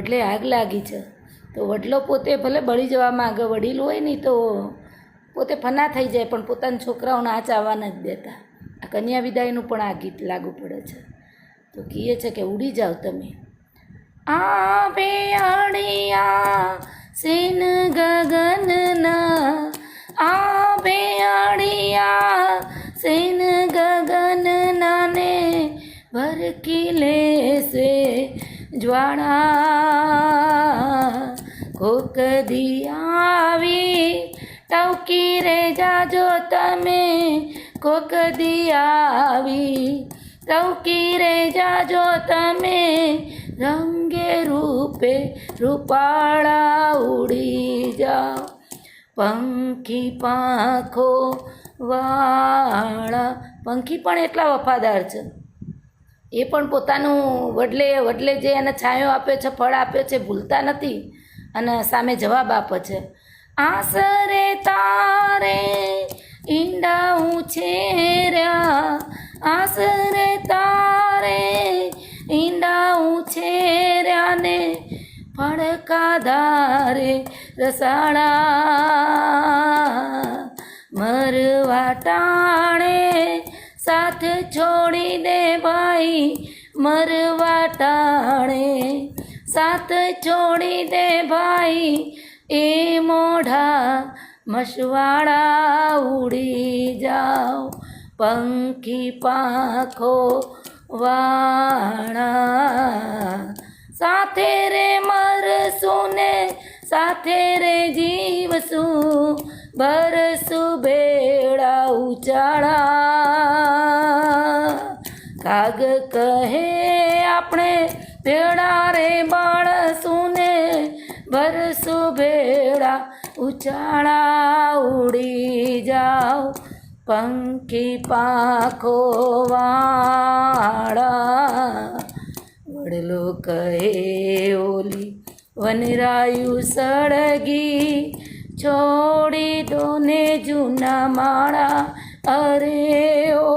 વડલે આગ લાગી છે તો વડલો પોતે ભલે બળી જવા માંગે, વડીલ હોય ને તો પોતે ફના થઈ જાય પણ પોતાના છોકરાઓને આંચ આવવા નથી દેતા. આ કન્યા વિદાયનું પણ આ ગીત લાગુ પડે છે. તો કહે છે કે ઉડી જાઓ તમે. આ બેઅડિયા સેન ગગનના, આ બેઅડિયા સેન ગગનના ને ભરકી લેશે જ્વાળા. કોક દી આવી ટવકી રે જાજો તમે, કોક દી આવી ટવકી રે જાજો તમે, રંગે રૂપે રૂપાળા ઉડી જાઓ પંખી પાંખો વાળા. પંખી પણ એટલા વફાદાર છે, એ પણ પોતાનું વડલે જે એને છાંયો આપ્યો છે, ફળ આપ્યો છે, ભૂલતા નથી અને સામે જવાબ આપે છે. આસરે તારે ઈંડા ઉછેર્યા, આસરે તારે ઈંડા ઉછેર્યા ને ફડકા ધારે રસાળા. મરવા ટાણે સાથ છોડી દે ભાઈ, મરવા ટાણે સાથ છોડી દે ભાઈ, એ મોઢા મસવાડા ઉડી જાઓ પંખી પાંખો વાળા. સાથે રે મરશું ને સાથે રે જીવશું, બરસું ભેળા ઉચાળા. કાગ કહે આપણે ભેળા રે બાળશું ને, બરસું ભેળા ઉચાળા ઉડી જાઓ પંખી પાંખો વાળા. વડલો કહે ઓલી વનરાયું સળગી, છોડી દો ને જૂના માળા, અરે ઓ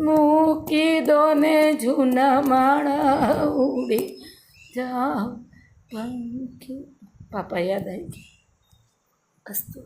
મૂકી દો ને જૂના માળા, ઉડી જાઓ પંખી. પાપા યાદ આવી ગઈ. અસ્તુ.